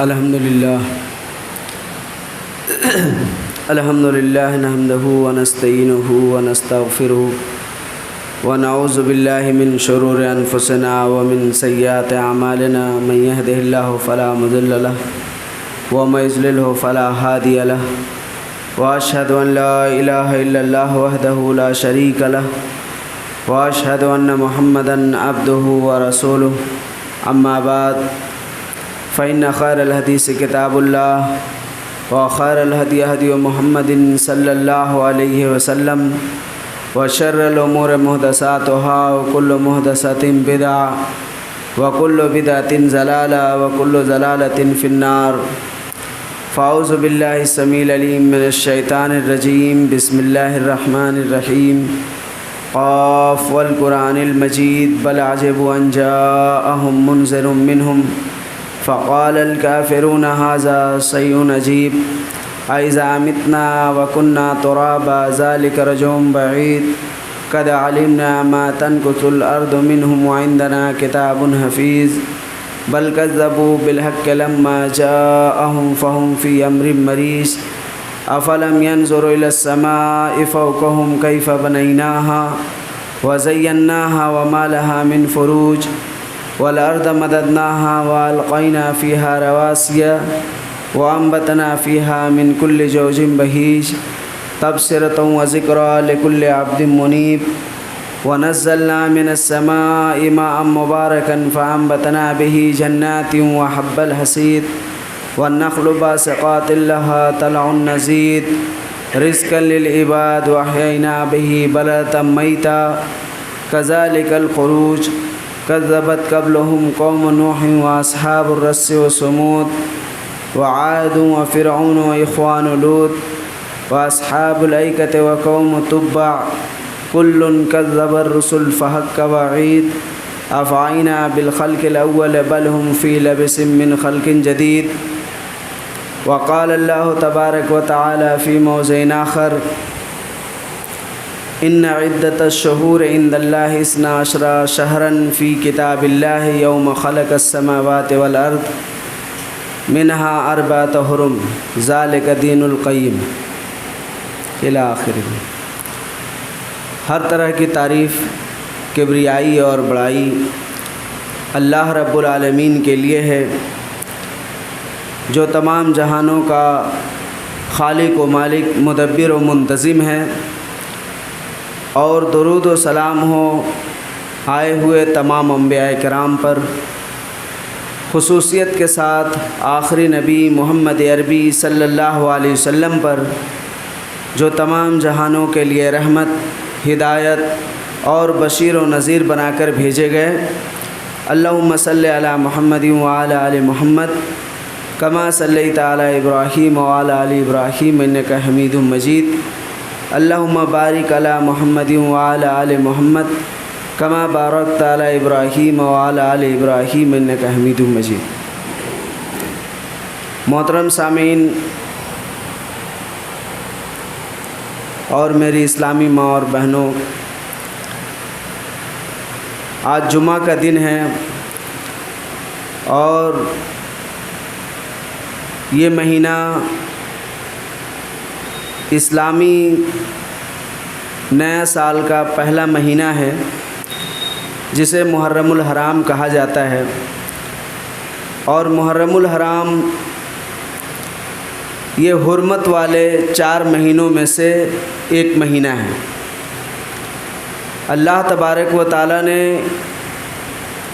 الحمدللہ نحمده ونستعینه ونستغفره ونعوذ باللہ من شرور انفسنا ومن سیئات اعمالنا من يهده الله فلا مضل له ومن يضلل فلا هادي له واشهد ان لا الہ الا اللہ وحدہ لا شریک له واشهد ان محمدا عبده ورسوله اما بعد فإن خير الحديث كتاب الله وخير الهدي هدي محمد صلى الله عليه وسلم وشر الأمور محدثاتها وكل محدثة بدعة وكل بدعة ضلالة وكل ضلالة في النار. فأعوذ بالله السميع العليم من الشيطان الرجيم. بسم الله الرحمن الرحيم. قاف والقرآن المجيد بل عجبوا أن جاءهم منذر منهم فقال الكافرون هذا شيء عجيب أإذا متنا وكنا ترابا ذلك رجع بعيد قد علمنا ما تنكث الأرض منهم وعندنا كتاب حفيظ بل كذبوا بالحق لما جاءهم فهم في أمر مريج أفلم ينظروا إلى السماء فوقهم كيف بنيناها وزيناها وما لها من فروج والأرض مددناها وألقينا فيها رواسي وأنبتنا فيها من كل زوج بهيج تبصرة وذكرى لكل عبد منيب ونزلنا من السماء ماء مباركا فأنبتنا به جنات وحب الحصيد والنخل باسقات لها طلع نضيد رزقا للعباد وأحيينا به بلدة ميتا كذلك الخروج كذبت قبلهم قوم نوح وأصحاب الرس وثمود وعاد وفرعون وإخوان لوط وأصحاب الأيكة وقوم تبع كل كذب الرسل فحق وعيد أفعينا بالخلق الأول بل هم في لبس من خلق جديد. وقال الله تبارك وتعالى في موضع آخر إن عدة الشهور عند الله 12 شهرا في كتاب الله يوم خلق السماوات والأرض منها 4 حرم ذلك دين القيم إلى آخره. ہر طرح کی تعریف، کبریائی اور بڑائی اللہ رب العالمین کے لیے ہے جو تمام جہانوں کا خالق و مالک، مدبر و منتظم ہے. اور درود و سلام ہو آئے ہوئے تمام انبیاء کرام پر، خصوصیت کے ساتھ آخری نبی محمد عربی صلی اللہ علیہ وسلم پر جو تمام جہانوں کے لیے رحمت، ہدایت اور بشیر و نذیر بنا کر بھیجے گئے. اللہم صلی علی محمد وعلی آل محمد کما صلیت علی ابراہیم وعلی آل ابراہیم انک حمید مجید. اللہم بارک علی محمد وعلی آل محمد کما بارکت علی ابراہیم وعلی آل ابراہیم انک حمید مجید. محترم سامعین اور میری اسلامی ماں اور بہنوں، آج جمعہ کا دن ہے اور یہ مہینہ اسلامی نیا سال کا پہلا مہینہ ہے جسے محرم الحرام کہا جاتا ہے. اور محرم الحرام یہ حرمت والے 4 مہینوں میں سے ایک مہینہ ہے. اللہ تبارک و تعالیٰ نے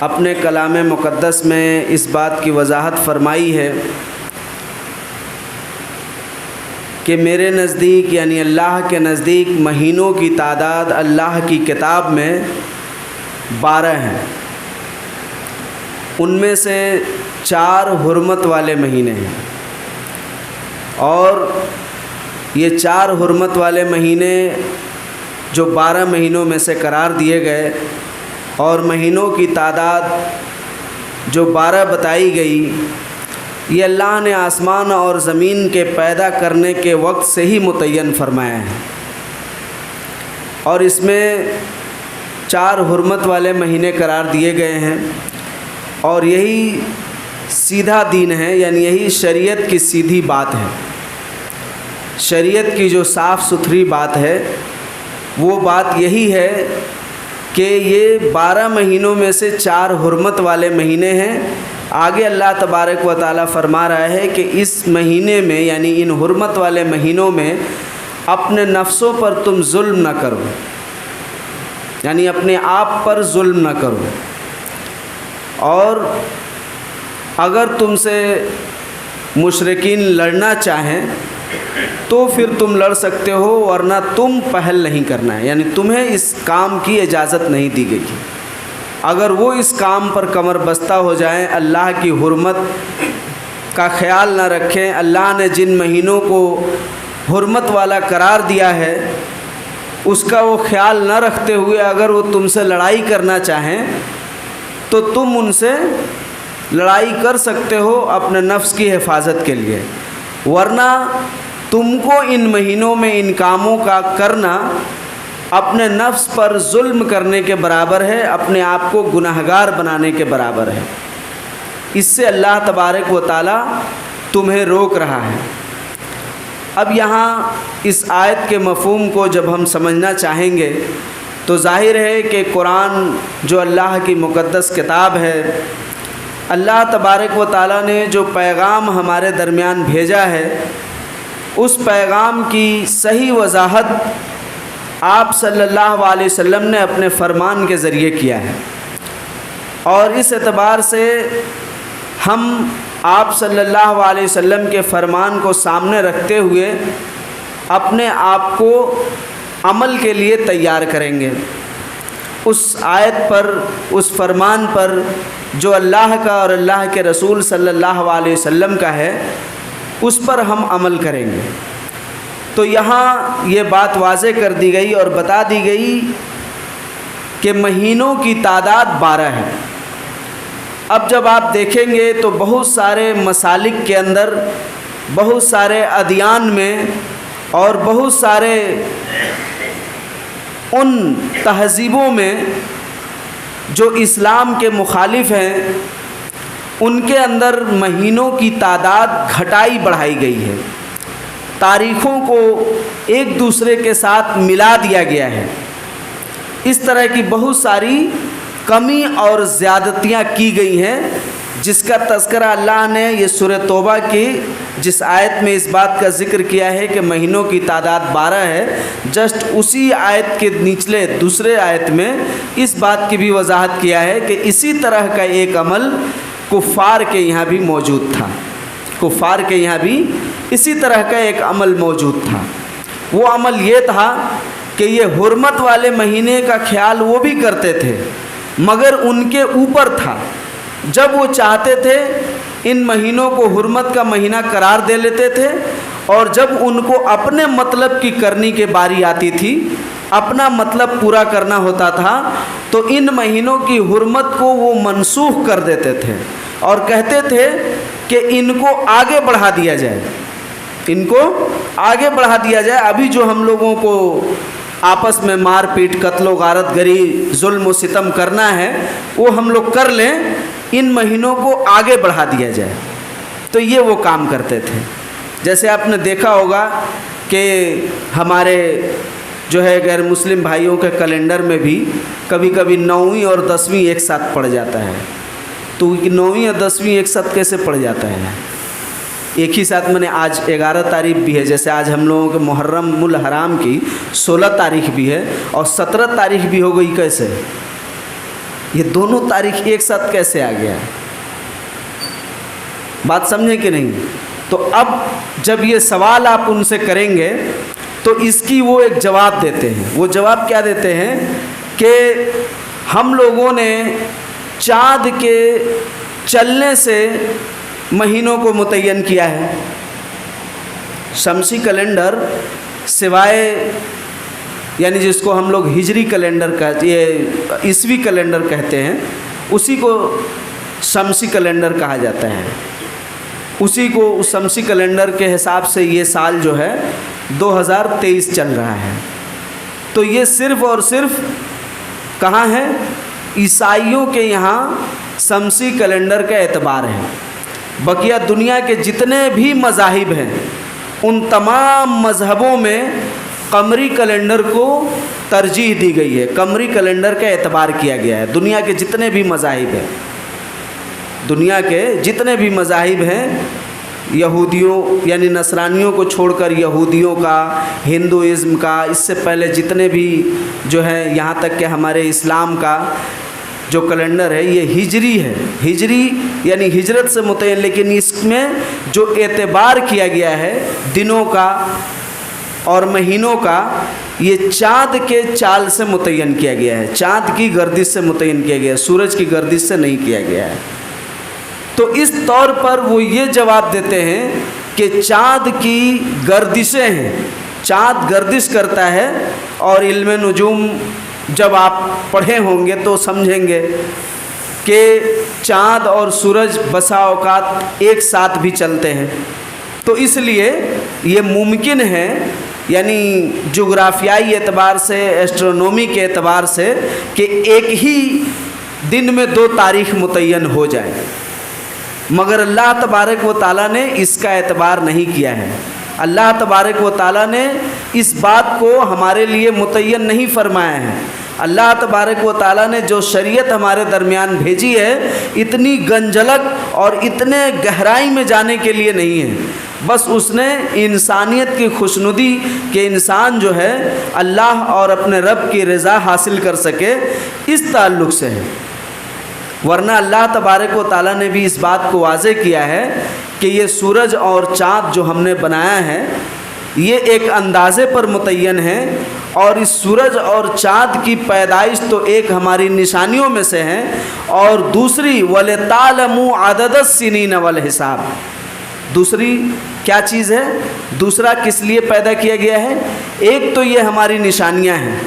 اپنے کلام مقدس میں اس بات کی وضاحت فرمائی ہے کہ میرے نزدیک یعنی اللہ کے نزدیک مہینوں کی تعداد اللہ کی کتاب میں 12 ہیں. ان میں سے 4 حرمت والے مہینے ہیں اور یہ 4 حرمت والے مہینے جو 12 مہینوں میں سے قرار دیے گئے اور مہینوں کی تعداد جو 12 بتائی گئی، یہ اللہ نے آسمان اور زمین کے پیدا کرنے کے وقت سے ہی متعین فرمایا ہے. اور اس میں 4 حرمت والے مہینے قرار دیے گئے ہیں اور یہی سیدھا دین ہے، یعنی یہی شریعت کی سیدھی بات ہے، شریعت کی جو صاف ستھری بات ہے وہ بات یہی ہے کہ یہ 12 مہینوں میں سے 4 حرمت والے مہینے ہیں۔ آگے اللہ تبارک و تعالیٰ فرما رہا ہے کہ اس مہینے میں، یعنی ان حرمت والے مہینوں میں اپنے نفسوں پر تم ظلم نہ کرو، یعنی اپنے آپ پر ظلم نہ کرو، اور اگر تم سے مشرکین لڑنا چاہیں تو پھر تم لڑ سکتے ہو، ورنہ تم پہل نہیں کرنا ہے، یعنی تمہیں اس کام کی اجازت نہیں دی گئی۔ اگر وہ اس کام پر کمر بستہ ہو جائیں، اللہ کی حرمت کا خیال نہ رکھیں، اللہ نے جن مہینوں کو حرمت والا قرار دیا ہے اس کا وہ خیال نہ رکھتے ہوئے اگر وہ تم سے لڑائی کرنا چاہیں تو تم ان سے لڑائی کر سکتے ہو اپنے نفس کی حفاظت کے لیے، ورنہ تم کو ان مہینوں میں ان کاموں کا کرنا اپنے نفس پر ظلم کرنے کے برابر ہے، اپنے آپ کو گناہگار بنانے کے برابر ہے۔ اس سے اللہ تبارک و تعالیٰ تمہیں روک رہا ہے۔ اب یہاں اس آیت کے مفہوم کو جب ہم سمجھنا چاہیں گے تو ظاہر ہے کہ قرآن جو اللہ کی مقدس کتاب ہے، اللہ تبارک و تعالیٰ نے جو پیغام ہمارے درمیان بھیجا ہے، اس پیغام کی صحیح وضاحت آپ صلی اللہ علیہ وسلم نے اپنے فرمان کے ذریعے کیا ہے، اور اس اعتبار سے ہم آپ صلی اللہ علیہ وسلم کے فرمان کو سامنے رکھتے ہوئے اپنے آپ کو عمل کے لیے تیار کریں گے، اس آیت پر، اس فرمان پر جو اللہ کا اور اللہ کے رسول صلی اللہ علیہ وسلم کا ہے، اس پر ہم عمل کریں گے۔ تو یہاں یہ بات واضح کر دی گئی اور بتا دی گئی کہ مہینوں کی تعداد 12 ہے۔ اب جب آپ دیکھیں گے تو بہت سارے مسالک کے اندر، بہت سارے ادیان میں اور بہت سارے ان تہذیبوں میں جو اسلام کے مخالف ہیں، ان کے اندر مہینوں کی تعداد گھٹائی بڑھائی گئی ہے، تاریخوں کو ایک دوسرے کے ساتھ ملا دیا گیا ہے، اس طرح کی بہت ساری کمی اور زیادتیاں کی گئی ہیں، جس کا تذکرہ اللہ نے یہ سورہ توبہ کی جس آیت میں اس بات کا ذکر کیا ہے کہ مہینوں کی تعداد 12 ہے، جسٹ اسی آیت کے نچلے دوسرے آیت میں اس بات کی بھی وضاحت کیا ہے کہ اسی طرح کا ایک عمل کفار کے یہاں بھی موجود تھا، کفار کے یہاں بھی اسی طرح کا ایک عمل موجود تھا۔ وہ عمل یہ تھا کہ یہ حرمت والے مہینے کا خیال وہ بھی کرتے تھے، مگر ان کے اوپر تھا، جب وہ چاہتے تھے ان مہینوں کو حرمت کا مہینہ قرار دے لیتے تھے، اور جب ان کو اپنے مطلب کی کرنی کی باری آتی تھی، اپنا مطلب پورا کرنا ہوتا تھا، تو ان مہینوں کی حرمت کو وہ منسوخ کر دیتے تھے اور کہتے تھے کہ ان کو آگے بڑھا دیا جائے، ان کو آگے بڑھا دیا جائے، ابھی جو ہم لوگوں کو آپس میں مار پیٹ، قتل و غارت گری، ظلم و ستم کرنا ہے وہ ہم لوگ کر لیں، ان مہینوں کو آگے بڑھا دیا جائے۔ تو یہ وہ کام کرتے تھے۔ جیسے آپ نے دیکھا ہوگا کہ ہمارے جو ہے غیر مسلم بھائیوں کے کیلنڈر میں بھی کبھی کبھی 9ویں اور 10ویں ایک ساتھ پڑ جاتا ہے، تو 9ویں اور 10ویں ایک ساتھ کیسے پڑ جاتا ہے؟ ایک ہی ساتھ میں نے آج 11 تاریخ بھی ہے، جیسے آج ہم لوگوں کے محرم الحرام کی 16 تاریخ بھی ہے اور 17 تاریخ بھی ہو گئی، کیسے؟ یہ دونوں تاریخ ایک ساتھ کیسے آ گیا؟ بات سمجھیں کہ نہیں؟ تو اب جب یہ سوال آپ ان سے کریں گے تو اس کی وہ ایک جواب دیتے ہیں۔ وہ جواب کیا دیتے ہیں کہ ہم لوگوں نے چاند کے چلنے سے مہینوں کو متعین کیا ہے، شمسی کیلنڈر سوائے، یعنی جس کو ہم لوگ ہجری کیلنڈر کا، یہ عیسوی کیلنڈر کہتے ہیں، اسی کو شمسی کیلنڈر کہا جاتا ہے، اسی کو اس شمسی کیلنڈر کے حساب سے یہ سال جو ہے 2023 چل رہا ہے۔ تو یہ صرف اور صرف کہاں ہے؟ عیسائیوں کے یہاں شمسی کیلنڈر کا اعتبار ہے، بقیہ دنیا کے جتنے بھی مذاہب ہیں ان تمام مذہبوں میں قمری کیلنڈر کو ترجیح دی گئی ہے، قمری کیلنڈر کا اعتبار کیا گیا ہے۔ دنیا کے جتنے بھی مذاہب ہیں، دنیا کے جتنے بھی مذاہب ہیں، یہودیوں یعنی نصرانیوں کو چھوڑ کر یہودیوں کا، ہندوازم کا، اس سے پہلے جتنے بھی جو ہے یہاں تک کہ ہمارے اسلام کا جو کیلنڈر ہے یہ ہجری ہے، ہجری یعنی ہجرت سے متعین، لیکن اس میں جو اعتبار کیا گیا ہے دنوں کا اور مہینوں کا، یہ چاند کے چال سے متعین کیا گیا ہے، چاند کی گردش سے متعین کیا گیا ہے، سورج کی گردش سے نہیں کیا گیا ہے۔ تو اس طور پر وہ یہ جواب دیتے ہیں کہ چاند کی گردشیں ہیں، چاند گردش کرتا ہے، اور علم نجوم جب آپ پڑھے ہوں گے تو سمجھیں گے کہ چاند اور سورج بسا اوقات ایک ساتھ بھی چلتے ہیں۔ تو اس لیے یہ ممکن ہے، یعنی جغرافیائی اعتبار سے، ایسٹرونومی کے اعتبار سے، کہ ایک ہی دن میں دو تاریخ متعین ہو جائے، مگر اللہ تبارک و تعالیٰ نے اس کا اعتبار نہیں کیا ہے۔ اللہ تبارک و تعالیٰ نے اس بات کو ہمارے لیے متعین نہیں فرمایا ہے۔ اللہ تبارک و تعالیٰ نے جو شریعت ہمارے درمیان بھیجی ہے اتنی گنجلک اور اتنے گہرائی میں جانے کے لیے نہیں ہے، بس اس نے انسانیت کی خوشنودی کہ انسان جو ہے اللہ اور اپنے رب کی رضا حاصل کر سکے، اس تعلق سے ہے۔ ورنہ اللہ تبارک و تعالیٰ نے بھی اس بات کو واضح کیا ہے کہ یہ سورج اور چاند جو ہم نے بنایا ہے یہ ایک اندازے پر متعین ہے، اور اس سورج اور چاند کی پیدائش تو ایک ہماری نشانیوں میں سے ہے، اور دوسری وَلِتَعْلَمُوا عَدَدَ السِّنِينَ وَالْحِسَابَ، دوسری کیا چیز ہے؟ دوسرا کس لیے پیدا کیا گیا ہے؟ ایک تو یہ ہماری نشانیاں ہیں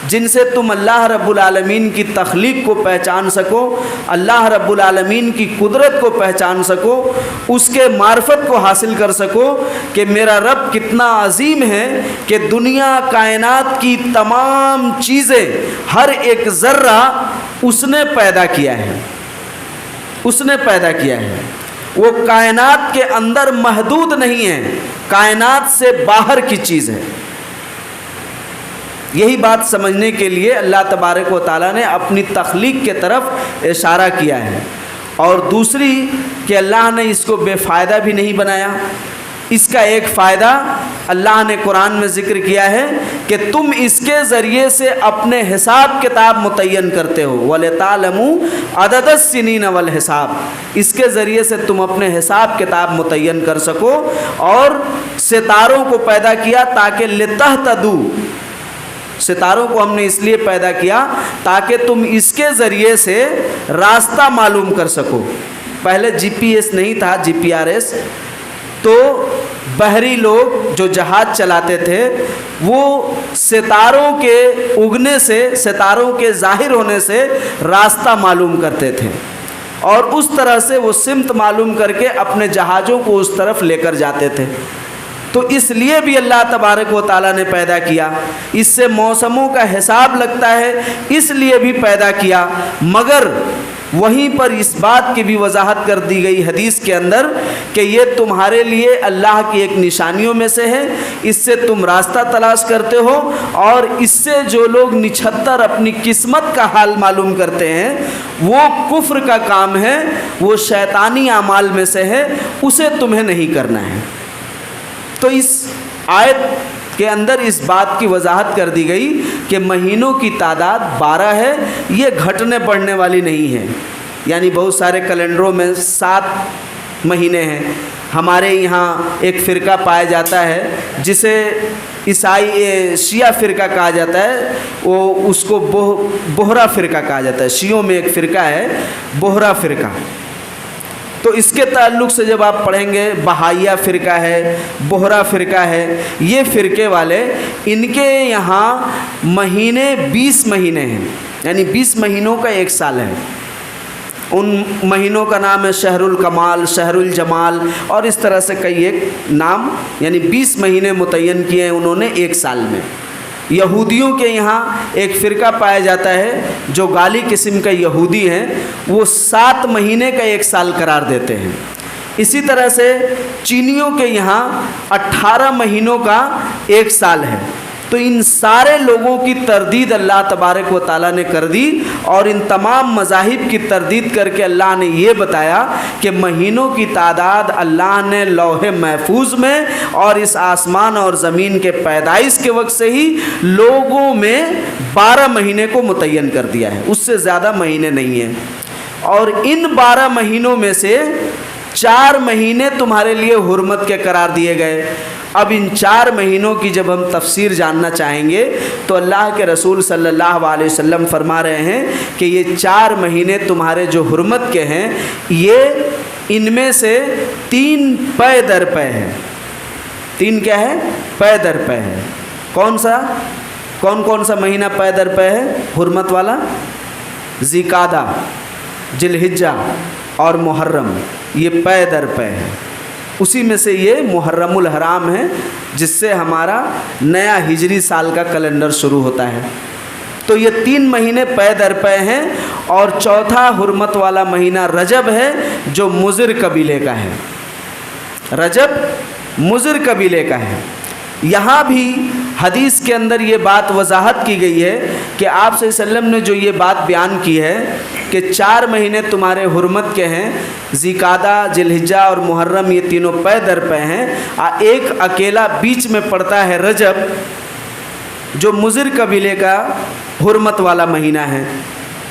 جن سے تم اللہ رب العالمین کی تخلیق کو پہچان سکو، اللہ رب العالمین کی قدرت کو پہچان سکو، اس کے معرفت کو حاصل کر سکو کہ میرا رب کتنا عظیم ہے کہ دنیا کائنات کی تمام چیزیں، ہر ایک ذرہ اس نے پیدا کیا ہے، اس نے پیدا کیا ہے۔ وہ کائنات کے اندر محدود نہیں ہے، کائنات سے باہر کی چیز ہے۔ یہی بات سمجھنے کے لیے اللہ تبارک و تعالیٰ نے اپنی تخلیق کے طرف اشارہ کیا ہے، اور دوسری کہ اللہ نے اس کو بے فائدہ بھی نہیں بنایا۔ اس کا ایک فائدہ اللہ نے قرآن میں ذکر کیا ہے کہ تم اس کے ذریعے سے اپنے حساب کتاب متعین کرتے ہو، وَلِتَعْلَمُوا عَدَدَ السِّنِينَ وَالْحِسَابَ، اس کے ذریعے سے تم اپنے حساب کتاب متعین کر سکو، اور ستاروں کو پیدا کیا تاکہ لِتَهْتَدُوا، ستاروں کو ہم نے اس لیے پیدا کیا تاکہ تم اس کے ذریعے سے راستہ معلوم کر سکو۔ پہلے جی پی ایس نہیں تھا، جی پی آر ایس، تو بحری لوگ جو جہاز چلاتے تھے وہ ستاروں کے اگنے سے، ستاروں کے ظاہر ہونے سے راستہ معلوم کرتے تھے، اور اس طرح سے وہ سمت معلوم کر کے اپنے جہازوں کو اس طرف لے کر جاتے تھے۔ تو اس لیے بھی اللہ تبارک و تعالیٰ نے پیدا کیا، اس سے موسموں کا حساب لگتا ہے، اس لیے بھی پیدا کیا۔ مگر وہیں پر اس بات کی بھی وضاحت کر دی گئی حدیث کے اندر کہ یہ تمہارے لیے اللہ کی ایک نشانیوں میں سے ہے، اس سے تم راستہ تلاش کرتے ہو، اور اس سے جو لوگ نچھتر اپنی قسمت کا حال معلوم کرتے ہیں وہ کفر کا کام ہے، وہ شیطانی اعمال میں سے ہے، اسے تمہیں نہیں کرنا ہے۔ تو اس آیت کے اندر اس بات کی وضاحت کر دی گئی کہ مہینوں کی تعداد 12 ہے، یہ گھٹنے بڑھنے والی نہیں ہے۔ یعنی بہت سارے کیلنڈروں میں 7 مہینے ہیں۔ ہمارے یہاں ایک فرقہ پایا جاتا ہے جسے عیسائی شیعہ فرقہ کہا جاتا ہے، وہ اس کو بوہرا فرقہ کہا جاتا ہے۔ شیعوں میں ایک فرقہ ہے بوہرا فرقہ، تو اس کے تعلق سے جب آپ پڑھیں گے بہائیہ فرقہ ہے، بوہرا فرقہ ہے، یہ فرقے والے، ان کے یہاں مہینے 20 مہینے ہیں، یعنی 20 مہینوں کا ایک سال ہے۔ ان مہینوں کا نام ہے شہر الکمال، شہر الجمال، اور اس طرح سے کئی ایک نام، یعنی 20 مہینے متعین کیے ہیں انہوں نے ایک سال میں۔ یہودیوں کے یہاں ایک فرقہ پایا جاتا ہے جو غالی قسم کا یہودی ہیں، وہ 7 مہینے کا ایک سال قرار دیتے ہیں۔ اسی طرح سے چینیوں کے یہاں 18 مہینوں کا 1 سال ہے۔ تو ان سارے لوگوں کی تردید اللہ تبارک و تعالیٰ نے کر دی، اور ان تمام مذاہب کی تردید کر کے اللہ نے یہ بتایا کہ مہینوں کی تعداد اللہ نے لوح محفوظ میں اور اس آسمان اور زمین کے پیدائش کے وقت سے ہی لوگوں میں 12 مہینے کو متعین کر دیا ہے، اس سے زیادہ مہینے نہیں ہیں۔ اور ان 12 مہینوں میں سے 4 مہینے تمہارے لیے حرمت کے قرار دیے گئے۔ اب ان 4 مہینوں کی جب ہم تفسیر جاننا چاہیں گے تو اللہ کے رسول صلی اللہ علیہ وسلم فرما رہے ہیں کہ یہ 4 مہینے تمہارے جو حرمت کے ہیں، یہ ان میں سے 3 پے در پے ہے۔ 3 کیا ہے؟ پے در پے ہے۔ کون کون سا مہینہ پے در پے ہے حرمت والا؟ ذی قعدہ، ذی الحجہ اور محرم، یہ پے در پے ہے۔ اسی میں سے یہ محرم الحرام ہے، جس سے ہمارا نیا ہجری سال کا کیلنڈر شروع ہوتا ہے۔ تو یہ 3 مہینے پے در پے ہیں، اور چوتھا حرمت والا مہینہ رجب ہے، جو مضر قبیلے کا ہے۔ رجب مضر قبیلے کا ہے۔ یہاں بھی حدیث کے اندر یہ بات وضاحت کی گئی ہے کہ آپ صلی اللہ علیہ وسلم نے جو یہ بات بیان کی ہے کہ 4 مہینے تمہارے حرمت کے ہیں، ذی قعدہ، ذی الحجہ اور محرم، یہ تینوں پے در پے ہیں، ایک اکیلا بیچ میں پڑتا ہے رجب، جو مضر قبیلے کا حرمت والا مہینہ ہے۔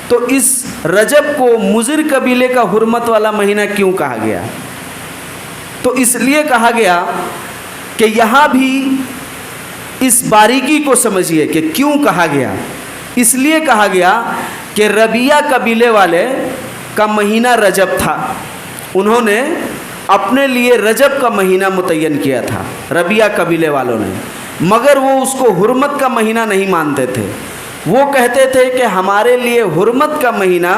تو اس رجب کو مضر قبیلے کا حرمت والا مہینہ کیوں کہا گیا؟ تو اس لیے کہا گیا کہ یہاں بھی اس باریکی کو سمجھیے کہ کیوں کہا گیا۔ اس لیے کہا گیا کہ ربیہ قبیلے والے کا مہینہ رجب تھا، انہوں نے اپنے لیے رجب کا مہینہ متعین کیا تھا ربیہ قبیلے والوں نے، مگر وہ اس کو حرمت کا مہینہ نہیں مانتے تھے۔ وہ کہتے تھے کہ ہمارے لیے حرمت کا مہینہ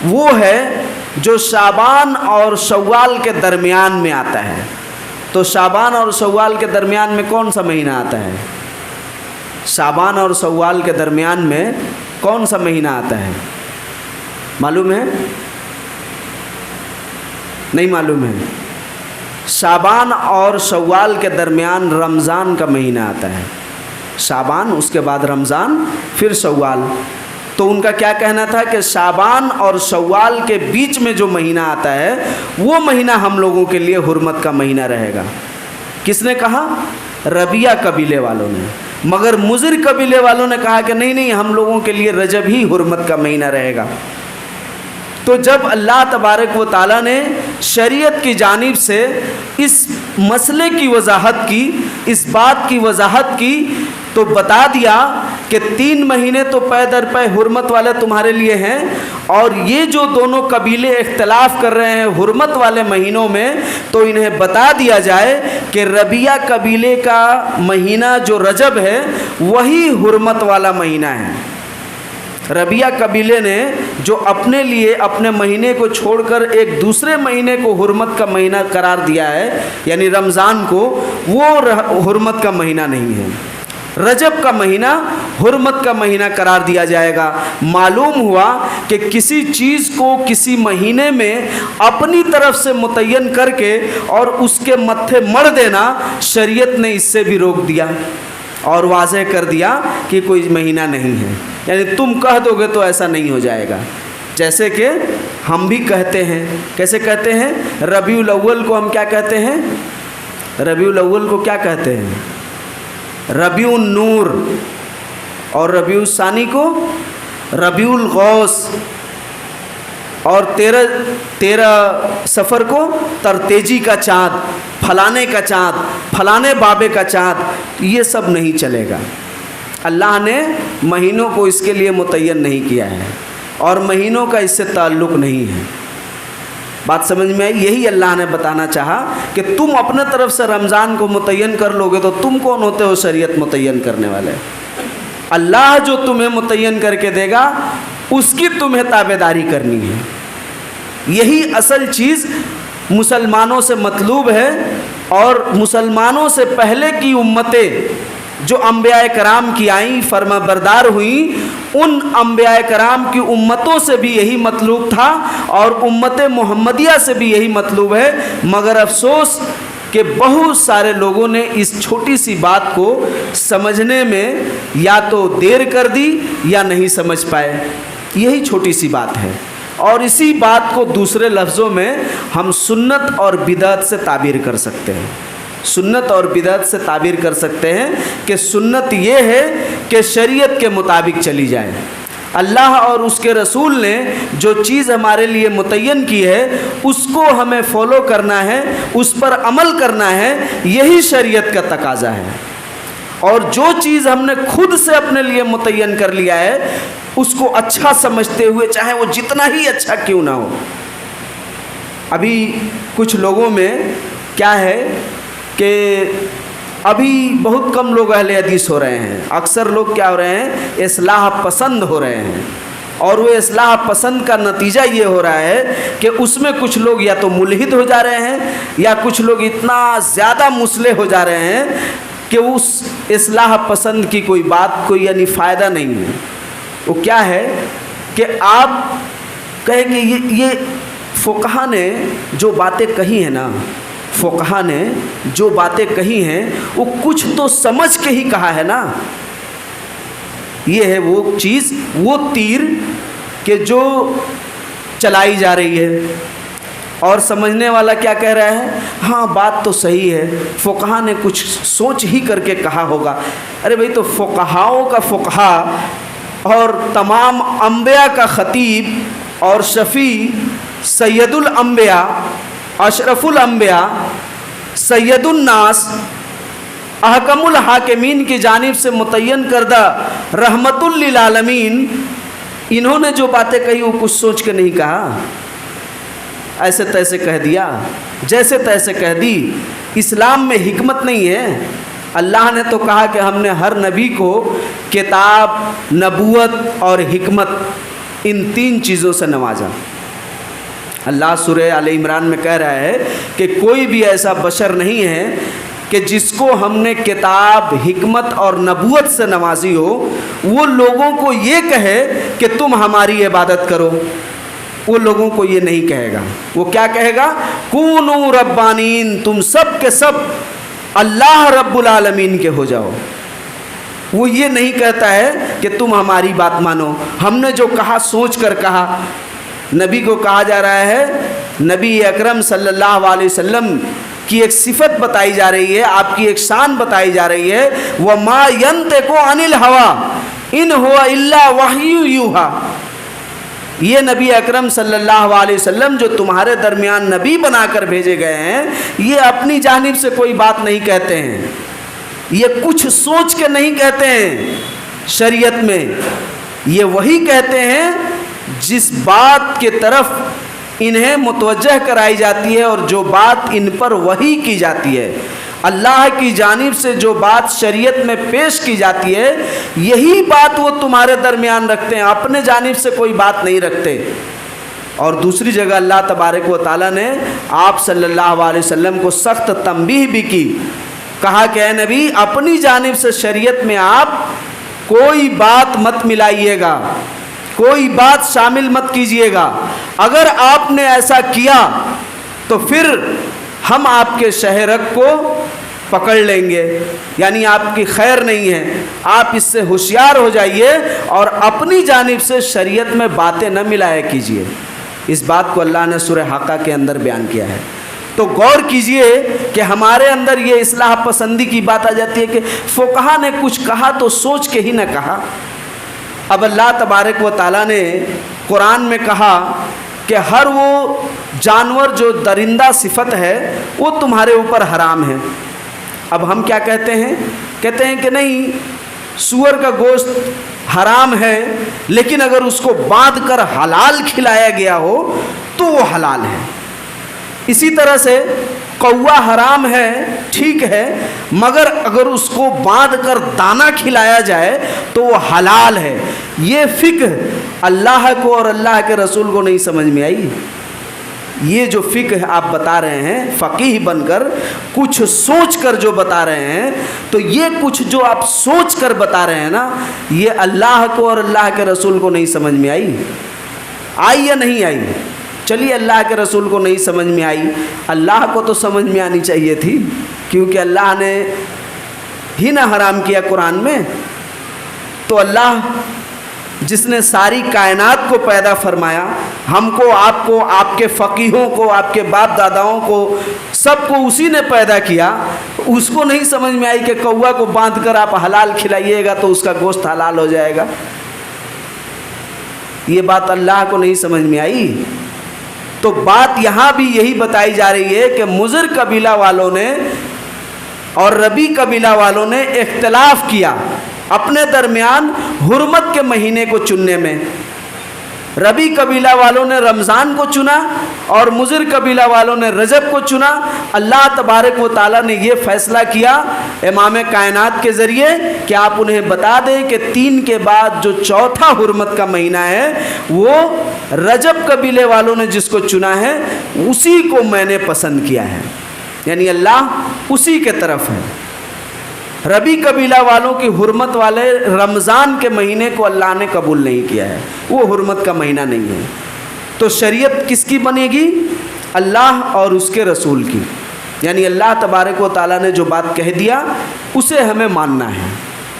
وہ ہے جو شعبان اور شوال کے درمیان میں آتا ہے۔ تو شعبان اور شوال کے درمیان میں کون سا مہینہ آتا ہے؟ شعبان اور شوال کے درمیان میں کون سا مہینہ آتا ہے؟ معلوم ہے؟ نہیں معلوم ہے؟ شعبان اور شوال کے درمیان رمضان کا مہینہ آتا ہے۔ شعبان، اس کے بعد رمضان، پھر شوال۔ تو ان کا کیا کہنا تھا کہ شعبان اور شوال کے بیچ میں جو مہینہ آتا ہے وہ مہینہ ہم لوگوں کے لیے حرمت کا مہینہ رہے گا۔ کس نے کہا؟ ربیہ قبیلے والوں نے۔ مگر مضر قبیلے والوں نے کہا کہ نہیں، ہم لوگوں کے لیے رجب ہی حرمت کا مہینہ رہے گا۔ تو جب اللہ تبارک و تعالیٰ نے شریعت کی جانب سے اس مسئلے کی وضاحت کی، اس بات کی وضاحت کی، تو بتا دیا کہ 3 مہینے تو پے در پے حرمت والے تمہارے لیے ہیں، اور یہ جو دونوں قبیلے اختلاف کر رہے ہیں حرمت والے مہینوں میں، تو انہیں بتا دیا جائے کہ ربیہ قبیلے کا مہینہ جو رجب ہے وہی حرمت والا مہینہ ہے۔ ربیہ قبیلے نے جو اپنے لیے اپنے مہینے کو چھوڑ کر ایک دوسرے مہینے کو حرمت کا مہینہ قرار دیا ہے، یعنی رمضان کو، وہ حرمت کا مہینہ نہیں ہے۔ رجب کا مہینہ حرمت کا مہینہ قرار دیا جائے گا۔ معلوم ہوا کہ کسی چیز کو کسی مہینے میں اپنی طرف سے متعین کر کے اور اس کے متھے مڑ دینا، شریعت نے اس سے بھی روک دیا اور واضح کر دیا کہ کوئی مہینہ نہیں ہے۔ یعنی تم کہہ دو گے تو ایسا نہیں ہو جائے گا، جیسے کہ ہم بھی کہتے ہیں۔ کیسے کہتے ہیں؟ ربیع الاول کو ہم کیا کہتے ہیں؟ ربیع الاول کو کیا کہتے ہیں؟ ربیع النور، اور ربیع الثانی کو ربیع الغوث، اور 13 صفر کو ترتیجی کا چاند، فلانے کا چاند، فلانے بابے کا چاند، یہ سب نہیں چلے گا۔ اللہ نے مہینوں کو اس کے لیے متعین نہیں کیا ہے، اور مہینوں کا اس سے تعلق نہیں ہے۔ بات سمجھ میں آئی؟ یہی اللہ نے بتانا چاہا کہ تم اپنے طرف سے رمضان کو متعین کر لو گے تو تم کون ہوتے ہو شریعت متعین کرنے والے؟ اللہ جو تمہیں متعین کر کے دے گا اس کی تمہیں تابعداری کرنی ہے۔ یہی اصل چیز مسلمانوں سے مطلوب ہے، اور مسلمانوں سے پہلے کی امتیں جو انبیاء کرام کی آئیں، فرما بردار ہوئیں، ان انبیاء کرام کی امتوں سے بھی یہی مطلوب تھا اور امت محمدیہ سے بھی یہی مطلوب ہے، مگر افسوس کہ بہت سارے لوگوں نے اس چھوٹی سی بات کو سمجھنے میں یا تو دیر کر دی یا نہیں سمجھ پائے۔ یہی چھوٹی سی بات ہے، اور اسی بات کو دوسرے لفظوں میں ہم سنت اور بدعت سے تعبیر کر سکتے ہیں۔ سنت اور بدعت سے تعبیر کر سکتے ہیں کہ سنت یہ ہے کہ شریعت کے مطابق چلی جائے۔ اللہ اور اس کے رسول نے جو چیز ہمارے لیے متعین کی ہے اس کو ہمیں فالو کرنا ہے، اس پر عمل کرنا ہے، یہی شریعت کا تقاضا ہے۔ اور جو چیز ہم نے خود سے اپنے لیے متعین کر لیا ہے اس کو اچھا سمجھتے ہوئے، چاہے وہ جتنا ہی اچھا کیوں نہ ہو۔ ابھی کچھ لوگوں میں کیا ہے کہ ابھی بہت کم لوگ اہل حدیث ہو رہے ہیں، اکثر لوگ کیا ہو رہے ہیں، اصلاح پسند ہو رہے ہیں، اور وہ اصلاح پسند کا نتیجہ یہ ہو رہا ہے کہ اس میں کچھ لوگ یا تو ملحد ہو جا رہے ہیں یا کچھ لوگ اتنا زیادہ مصلح ہو جا رہے ہیں کہ اس اصلاح پسند کی کوئی بات کو یعنی فائدہ نہیں ہے۔ وہ کیا ہے کہ آپ کہیں کہ یہ فقہا نے جو باتیں کہی ہیں نا، فقہا نے جو باتیں کہی ہیں وہ کچھ تو سمجھ کے ہی کہا ہے نا۔ یہ ہے وہ چیز، وہ تیر کہ جو چلائی جا رہی ہے، اور سمجھنے والا کیا کہہ رہا ہے، ہاں بات تو صحیح ہے، فقہا نے کچھ سوچ ہی کر کے کہا ہوگا۔ ارے بھئی، تو فقہاؤں کا فقہا اور تمام انبیاء کا خطیب اور شفیع، سید الانبیاء، اشرف الانبیاء، سید الناس، احکم الحاکمین کی جانب سے متعین کردہ رحمت للعالمین، انہوں نے جو باتیں کہی وہ کچھ سوچ کے نہیں کہا، ایسے تیسے کہہ دیا، جیسے تیسے کہہ دی۔ اسلام میں حکمت نہیں ہے۔ اللہ نے تو کہا کہ ہم نے ہر نبی کو کتاب، نبوت اور حکمت، ان تین چیزوں سے نوازا۔ اللہ سورہ آل عمران میں کہہ رہا ہے کہ کوئی بھی ایسا بشر نہیں ہے کہ جس کو ہم نے کتاب، حکمت اور نبوت سے نوازی ہو، وہ لوگوں کو یہ کہے کہ تم ہماری عبادت کرو۔ وہ لوگوں کو یہ نہیں کہے گا۔ وہ کیا کہے گا؟ کونوا ربانین، تم سب کے سب اللہ رب العالمین کے ہو جاؤ۔ وہ یہ نہیں کہتا ہے کہ تم ہماری بات مانو، ہم نے جو کہا سوچ کر کہا۔ نبی کو کہا جا رہا ہے، نبی اکرم صلی اللہ علیہ وسلم کی ایک صفت بتائی جا رہی ہے، آپ کی ایک شان بتائی جا رہی ہے، وَمَا يَنْطِقُ عَنِ الْهَوَىٰ إِنْ هُوَ إِلَّا وَحْيٌ يُوحَىٰ۔ یہ نبی اکرم صلی اللہ علیہ وسلم جو تمہارے درمیان نبی بنا کر بھیجے گئے ہیں، یہ اپنی جانب سے کوئی بات نہیں کہتے ہیں، یہ کچھ سوچ کے نہیں کہتے ہیں۔ شریعت میں یہ وہی کہتے ہیں جس بات کے طرف انہیں متوجہ کرائی جاتی ہے اور جو بات ان پر وحی کی جاتی ہے، اللہ کی جانب سے جو بات شریعت میں پیش کی جاتی ہے، یہی بات وہ تمہارے درمیان رکھتے ہیں، اپنے جانب سے کوئی بات نہیں رکھتے۔ اور دوسری جگہ اللہ تبارک و تعالیٰ نے آپ صلی اللہ علیہ وسلم کو سخت تنبیہ بھی کی، کہا کہ اے نبی، اپنی جانب سے شریعت میں آپ کوئی بات مت ملائیے گا، کوئی بات شامل مت کیجیے گا۔ اگر آپ نے ایسا کیا تو پھر ہم آپ کے شہرک کو پکڑ لیں گے، یعنی آپ کی خیر نہیں ہے، آپ اس سے ہوشیار ہو جائیے اور اپنی جانب سے شریعت میں باتیں نہ ملایا کیجیے۔ اس بات کو اللہ نے سورہ حاقہ کے اندر بیان کیا ہے۔ تو غور کیجئے کہ ہمارے اندر یہ اصلاح پسندی کی بات آ جاتی ہے کہ فقہا نے کچھ کہا تو سوچ کے ہی نہ کہا۔ اب اللہ تبارک و تعالیٰ نے قرآن میں کہا کہ ہر وہ جانور جو درندہ صفت ہے وہ تمہارے اوپر حرام ہے۔ اب ہم کیا کہتے ہیں؟ کہتے ہیں کہ نہیں، سور کا گوشت حرام ہے، لیکن اگر اس کو باندھ کر حلال کھلایا گیا ہو تو وہ حلال ہے۔ اسی طرح سے کوا حرام ہے، ٹھیک ہے، مگر اگر اس کو باندھ کر دانہ کھلایا جائے تو وہ حلال ہے۔ یہ فقہ اللہ کو اور اللہ کے رسول کو نہیں سمجھ میں آئی۔ یہ جو فقہ آپ بتا رہے ہیں فقیہ بن کر کچھ سوچ کر جو بتا رہے ہیں، تو یہ کچھ جو آپ سوچ کر بتا رہے ہیں نا، یہ اللہ کو اور اللہ کے رسول کو نہیں سمجھ میں آئی یا نہیں آئی؟ چلیے اللہ کے رسول کو نہیں سمجھ میں آئی، اللہ کو تو سمجھ میں آنی چاہیے تھی، کیونکہ اللہ نے ہی نہ حرام کیا قرآن میں۔ تو اللہ جس نے ساری کائنات کو پیدا فرمایا، ہم کو، آپ کو، آپ کے فقیہوں کو، آپ کے باپ داداؤں کو، سب کو اسی نے پیدا کیا، اس کو نہیں سمجھ میں آئی کہ کوا کو باندھ کر آپ حلال کھلائیے گا تو اس کا گوشت حلال ہو جائے گا؟ یہ بات اللہ کو نہیں سمجھ میں آئی۔ تو بات یہاں بھی یہی بتائی جا رہی ہے کہ مضر قبیلہ والوں نے اور ربی قبیلہ والوں نے اختلاف کیا اپنے درمیان حرمت کے مہینے کو چننے میں۔ ربی قبیلہ والوں نے رمضان کو چنا اور مضر قبیلہ والوں نے رجب کو چنا۔ اللہ تبارک و تعالیٰ نے یہ فیصلہ کیا امام کائنات کے ذریعے کہ آپ انہیں بتا دیں کہ 3 کے بعد جو چوتھا حرمت کا مہینہ ہے وہ رجب قبیلے والوں نے جس کو چنا ہے اسی کو میں نے پسند کیا ہے، یعنی اللہ اسی کے طرف ہے۔ ربی قبیلہ والوں کی حرمت والے رمضان کے مہینے کو اللہ نے قبول نہیں کیا ہے، وہ حرمت کا مہینہ نہیں ہے۔ تو شریعت کس کی بنے گی؟ اللہ اور اس کے رسول کی، یعنی اللہ تبارک و تعالیٰ نے جو بات کہہ دیا اسے ہمیں ماننا ہے۔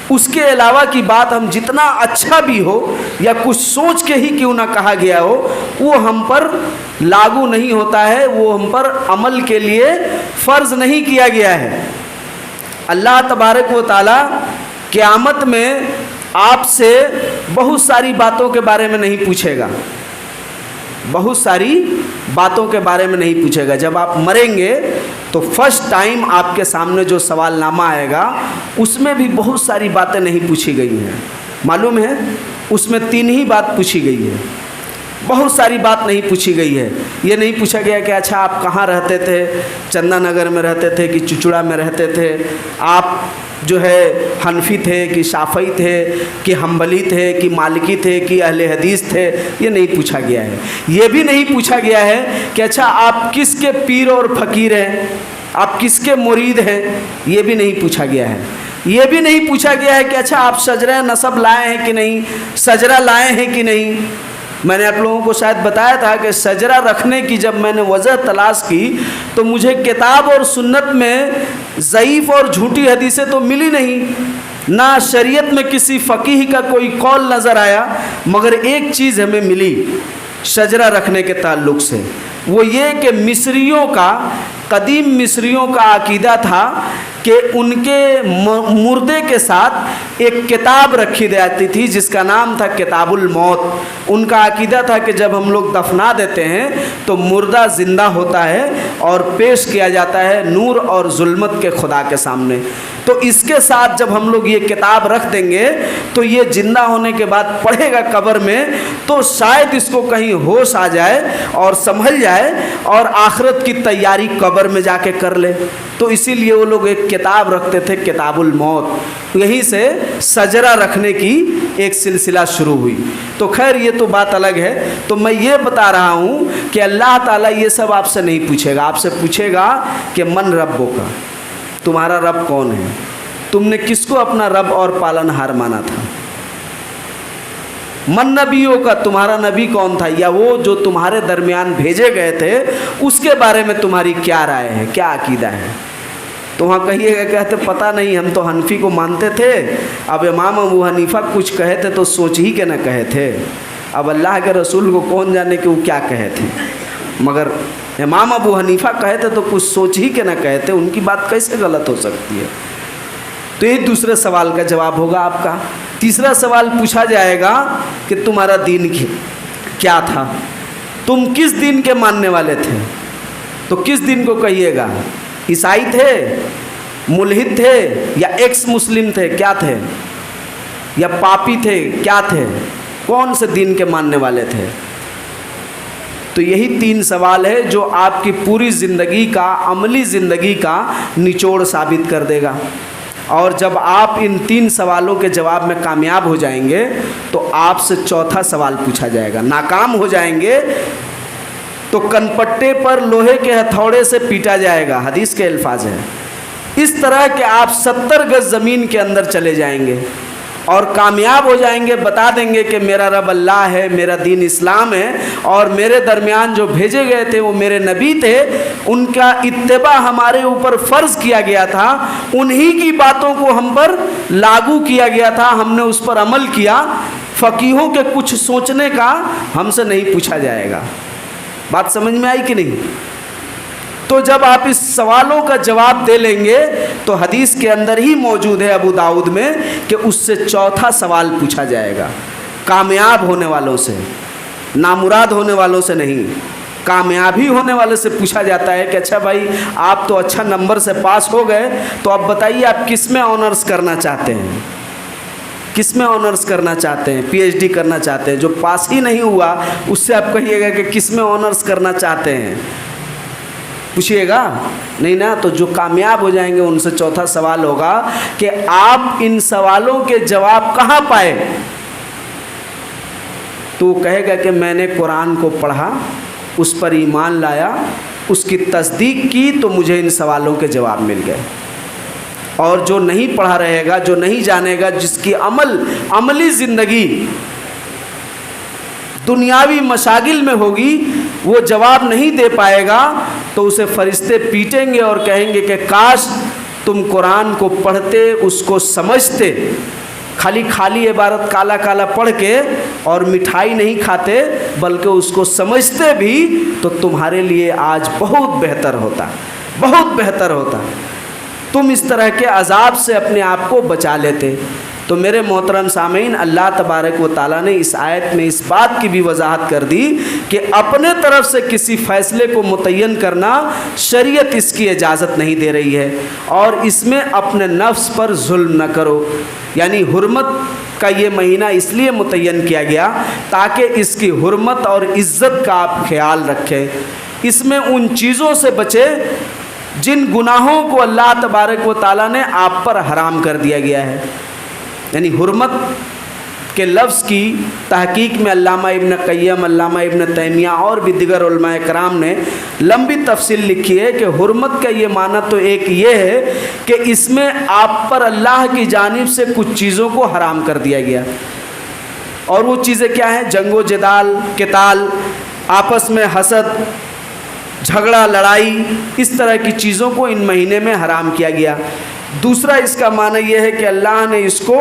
اس کے علاوہ کی بات ہم جتنا اچھا بھی ہو یا کچھ سوچ کے ہی کیوں نہ کہا گیا ہو، وہ ہم پر لاگو نہیں ہوتا ہے، وہ ہم پر عمل کے لیے فرض نہیں کیا گیا ہے۔ اللہ تبارک و تعالیٰ قیامت میں آپ سے بہت ساری باتوں کے بارے میں نہیں پوچھے گا، بہت ساری باتوں کے بارے میں نہیں پوچھے گا۔ جب آپ مریں گے تو فرسٹ ٹائم آپ کے سامنے جو سوال نامہ آئے گا اس میں بھی بہت ساری باتیں نہیں پوچھی گئی ہیں، معلوم ہے؟ اس میں 3 ہی بات پوچھی گئی ہے، بہت ساری بات نہیں پوچھی گئی ہے۔ یہ نہیں پوچھا گیا کہ اچھا آپ کہاں رہتے تھے، چندہ نگر میں رہتے تھے کہ چچڑا میں رہتے تھے، آپ جو ہے حنفی تھے کہ شافعی تھے کہ حنبلی تھے کہ مالکی تھے کہ اہل حدیث تھے، یہ نہیں پوچھا گیا ہے۔ یہ بھی نہیں پوچھا گیا ہے کہ اچھا آپ کس کے پیر اور فقیر ہیں، آپ کس کے مرید ہیں، یہ بھی نہیں پوچھا گیا ہے۔ یہ بھی نہیں پوچھا گیا ہے کہ اچھا آپ شجرہ نسب لائے ہیں کہ نہیں، شجرہ لائے ہیں کہ نہیں۔ میں نے آپ لوگوں کو شاید بتایا تھا کہ شجرہ رکھنے کی جب میں نے وجہ تلاش کی تو مجھے کتاب اور سنت میں ضعیف اور جھوٹی حدیثیں تو ملی نہیں، نہ شریعت میں کسی فقیہ کا کوئی قول نظر آیا، مگر ایک چیز ہمیں ملی شجرہ رکھنے کے تعلق سے، وہ یہ کہ مصریوں کا، قدیم مصریوں کا عقیدہ تھا کہ ان کے مردے کے ساتھ ایک کتاب رکھی جاتی تھی جس کا نام تھا کتاب الموت۔ ان کا عقیدہ تھا کہ جب ہم لوگ دفنا دیتے ہیں تو مردہ زندہ ہوتا ہے اور پیش کیا جاتا ہے نور اور ظلمت کے خدا کے سامنے۔ تو اس کے ساتھ جب ہم لوگ یہ کتاب رکھ دیں گے تو یہ زندہ ہونے کے بعد پڑھے گا قبر میں تو شاید اس کو کہیں ہوش آ جائے اور سنبھل جائے اور آخرت کی تیاری قبر میں جا کے کر لے۔ تو اسی لیے وہ لوگ ایک کتاب رکھتے تھے کتاب الموت، یہیں سے شجرہ رکھنے کی ایک سلسلہ شروع ہوئی۔ تو خیر یہ تو بات الگ ہے۔ تو میں یہ بتا رہا ہوں کہ اللہ تعالیٰ یہ سب آپ سے نہیں پوچھے گا، آپ سے پوچھے گا کہ من ربوں کا، تمہارا رب کون ہے، تم نے کس کو اپنا رب اور پالن ہار مانا تھا۔ من نبیوں کا، تمہارا نبی کون تھا، یا وہ جو تمہارے درمیان بھیجے گئے تھے اس کے بارے میں تمہاری کیا رائے ہے، کیا عقیدہ ہے۔ تو وہاں کہیے گا، کہتے پتہ نہیں، ہم تو حنفی کو مانتے تھے، اب امام ابو حنیفہ کچھ کہے تھے تو سوچ ہی کے نہ کہے تھے، اب اللہ کے رسول کو کون جانے کہ وہ کیا کہے تھے، مگر امام ابو حنیفہ کہے تھے تو کچھ سوچ ہی کے نہ کہے تھے، ان کی بات کیسے غلط ہو سکتی ہے۔ تو یہ دوسرے سوال کا جواب ہوگا آپ کا۔ تیسرا سوال پوچھا جائے گا کہ تمہارا دین کیا تھا، تم کس دین کے ماننے والے تھے، تو کس دین کو کہیے گا، عیسائی تھے، ملحد تھے، یا ایکس مسلم تھے، کیا تھے، یا پاپی تھے، کیا تھے، کون سے دین کے ماننے والے تھے۔ تو یہی 3 سوال ہے جو آپ کی پوری زندگی کا، عملی زندگی کا نچوڑ ثابت کر دے گا۔ اور جب آپ ان 3 سوالوں کے جواب میں کامیاب ہو جائیں گے تو آپ سے چوتھا سوال پوچھا جائے گا، ناکام ہو جائیں گے تو کنپٹے پر لوہے کے ہتھوڑے سے پیٹا جائے گا، حدیث کے الفاظ ہیں۔ اس طرح کہ آپ 70 گز زمین کے اندر چلے جائیں گے اور کامیاب ہو جائیں گے، بتا دیں گے کہ میرا رب اللہ ہے، میرا دین اسلام ہے، اور میرے درمیان جو بھیجے گئے تھے وہ میرے نبی تھے، ان کا اتباع ہمارے اوپر فرض کیا گیا تھا، انہی کی باتوں کو ہم پر لاگو کیا گیا تھا، ہم نے اس پر عمل کیا، فقیہوں کے کچھ سوچنے کا ہم سے نہیں پوچھا جائے گا۔ بات سمجھ میں آئی کہ نہیں؟ تو جب آپ اس سوالوں کا جواب دے لیں گے تو حدیث کے اندر ہی موجود ہے ابو داؤد میں کہ اس سے چوتھا سوال پوچھا جائے گا، کامیاب ہونے والوں سے، نامراد ہونے والوں سے نہیں، کامیابی ہونے والے سے پوچھا جاتا ہے کہ اچھا بھائی آپ تو اچھا نمبر سے پاس ہو گئے، تو اب بتائیے آپ کس میں آنرز کرنا چاہتے ہیں، کس میں آنرز کرنا چاہتے ہیں، پی ایچ ڈی کرنا چاہتے ہیں؟ جو پاس ہی نہیں ہوا اس سے آپ کہیے گا کہ کس میں آنرز کرنا چاہتے ہیں، پوچھئے گا نہیں نا؟ تو جو کامیاب ہو جائیں گے ان سے چوتھا سوال ہوگا کہ آپ ان سوالوں کے جواب کہاں پائے؟ تو وہ کہے گا کہ میں نے قرآن کو پڑھا، اس پر ایمان لایا، اس کی تصدیق کی، تو مجھے ان سوالوں کے جواب مل گئے۔ اور جو نہیں پڑھا رہے گا، جو نہیں جانے گا، جس کی عملی زندگی دنیاوی مشاغل میں ہوگی، وہ جواب نہیں دے پائے گا، تو اسے فرشتے پیٹیں گے اور کہیں گے کہ کاش تم قرآن کو پڑھتے، اس کو سمجھتے، خالی عبارت کالا کالا پڑھ کے اور مٹھائی نہیں کھاتے، بلکہ اس کو سمجھتے بھی، تو تمہارے لیے آج بہت بہتر ہوتا، بہت بہتر ہوتا، تم اس طرح کے عذاب سے اپنے آپ کو بچا لیتے۔ تو میرے محترم سامعین، اللہ تبارک و تعالیٰ نے اس آیت میں اس بات کی بھی وضاحت کر دی کہ اپنے طرف سے کسی فیصلے کو متعین کرنا شریعت اس کی اجازت نہیں دے رہی ہے، اور اس میں اپنے نفس پر ظلم نہ کرو۔ یعنی حرمت کا یہ مہینہ اس لیے متعین کیا گیا تاکہ اس کی حرمت اور عزت کا آپ خیال رکھیں، اس میں ان چیزوں سے بچے جن گناہوں کو اللہ تبارک و تعالیٰ نے آپ پر حرام کر دیا گیا ہے۔ یعنی حرمت کے لفظ کی تحقیق میں علامہ ابن قیم، علامہ ابن تیمیہ اور بھی دیگر علماء کرام نے لمبی تفصیل لکھی ہے کہ حرمت کا یہ معنی تو ایک یہ ہے کہ اس میں آپ پر اللہ کی جانب سے کچھ چیزوں کو حرام کر دیا گیا، اور وہ چیزیں کیا ہیں؟ جنگ و جدال، قتال، آپس میں حسد، جھگڑا، لڑائی، اس طرح کی چیزوں کو ان مہینے میں حرام کیا گیا۔ دوسرا اس کا معنی یہ ہے کہ اللہ نے اس کو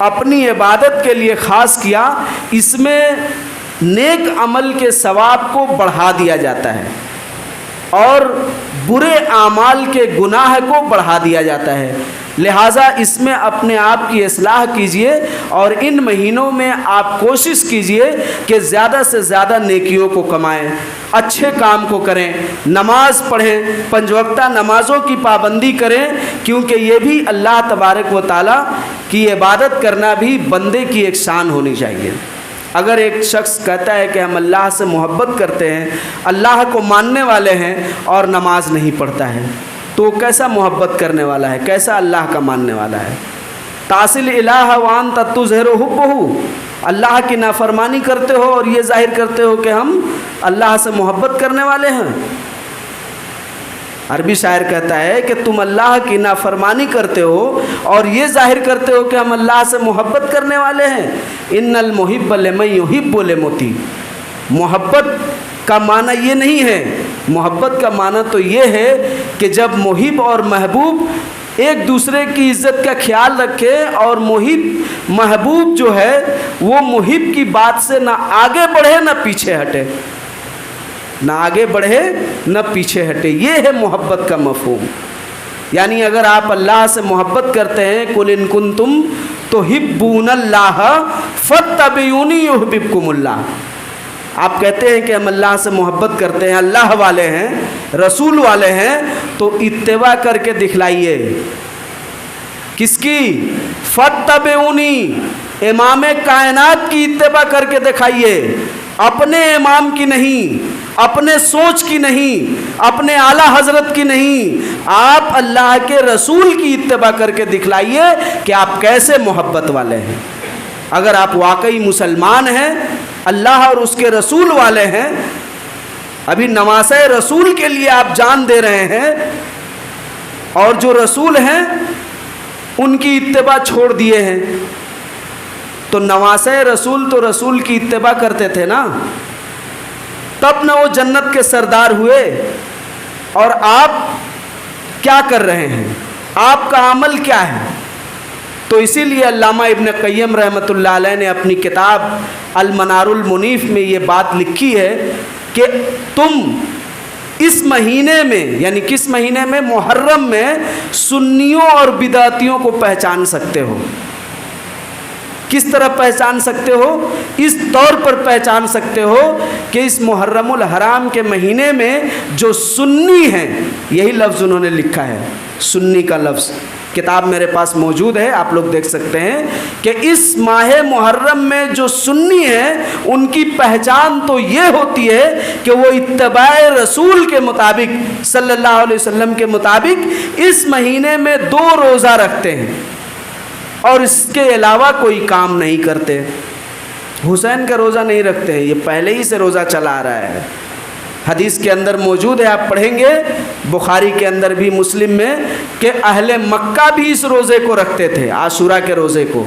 اپنی عبادت کے لیے خاص کیا، اس میں نیک عمل کے ثواب کو بڑھا دیا جاتا ہے اور برے اعمال کے گناہ کو بڑھا دیا جاتا ہے، لہٰذا اس میں اپنے آپ کی اصلاح کیجئے، اور ان مہینوں میں آپ کوشش کیجئے کہ زیادہ سے زیادہ نیکیوں کو کمائیں، اچھے کام کو کریں، نماز پڑھیں، 5 وقتہ نمازوں کی پابندی کریں، کیونکہ یہ بھی اللہ تبارک و تعالیٰ کی عبادت کرنا بھی بندے کی ایک شان ہونی چاہیے۔ اگر ایک شخص کہتا ہے کہ ہم اللہ سے محبت کرتے ہیں، اللہ کو ماننے والے ہیں، اور نماز نہیں پڑھتا ہے، تو کیسا محبت کرنے والا ہے، کیسا اللہ کا ماننے والا ہے؟ تاصل الہ وانت تظہر حبہ، اللہ کی نافرمانی کرتے ہو اور یہ ظاہر کرتے ہو کہ ہم اللہ سے محبت کرنے والے ہیں۔ عربی شاعر کہتا ہے کہ تم اللہ کی نافرمانی کرتے ہو اور یہ ظاہر کرتے ہو کہ ہم اللہ سے محبت کرنے والے ہیں۔ ان المحب لمن یحب لمطیع، محبت کا معنی یہ نہیں ہے، محبت کا معنی تو یہ ہے کہ جب محب اور محبوب ایک دوسرے کی عزت کا خیال رکھے، اور محبوب جو ہے وہ محب کی بات سے نہ آگے بڑھے نہ پیچھے ہٹے، نہ آگے بڑھے نہ پیچھے ہٹے، یہ ہے محبت کا مفہوم۔ یعنی اگر آپ اللہ سے محبت کرتے ہیں، قل ان کنتم تحبون اللہ فاتبعونی یحببکم اللہ، آپ کہتے ہیں کہ ہم اللہ سے محبت کرتے ہیں، اللہ والے ہیں، رسول والے ہیں، تو اتباع کر کے دکھلائیے۔ کس کی؟ فاتبعونی، امام کائنات کی اتباع کر کے دکھائیے، اپنے امام کی نہیں، اپنے سوچ کی نہیں، اپنے اعلیٰ حضرت کی نہیں، آپ اللہ کے رسول کی اتباع کر کے دکھلائیے کہ آپ کیسے محبت والے ہیں۔ اگر آپ واقعی مسلمان ہیں، اللہ اور اس کے رسول والے ہیں، ابھی نواسہ رسول کے لیے آپ جان دے رہے ہیں، اور جو رسول ہیں ان کی اتباع چھوڑ دیے ہیں۔ تو نواسہ رسول تو رسول کی اتباع کرتے تھے نا، تب نہ وہ جنت کے سردار ہوئے۔ اور آپ کیا کر رہے ہیں؟ آپ کا عمل کیا ہے؟ تو اسی لیے علامہ ابن قیم رحمۃ اللہ علیہ نے اپنی کتاب المنار المنیف میں یہ بات لکھی ہے کہ تم اس مہینے میں، یعنی کس مہینے میں؟ محرم میں سنیوں اور بدعتیوں کو پہچان سکتے ہو۔ کس طرح پہچان سکتے ہو؟ اس طور پر پہچان سکتے ہو کہ اس محرم الحرام کے مہینے میں جو سنی ہیں، یہی لفظ انہوں نے لکھا ہے، سنی کا لفظ کتاب میرے پاس موجود ہے، آپ لوگ دیکھ سکتے ہیں کہ اس ماہ محرم میں جو سنی ہیں ان کی پہچان تو یہ ہوتی ہے کہ وہ اتباع رسول کے مطابق صلی اللہ علیہ وسلم کے مطابق اس مہینے میں 2 روزہ رکھتے ہیں اور اس کے علاوہ کوئی کام نہیں کرتے۔ حسین کا روزہ نہیں رکھتے ہیں، یہ پہلے ہی سے روزہ چلا آ رہا ہے، حدیث کے اندر موجود ہے، آپ پڑھیں گے بخاری کے اندر بھی، مسلم میں، کہ اہل مکہ بھی اس روزے کو رکھتے تھے، عاشورہ کے روزے کو۔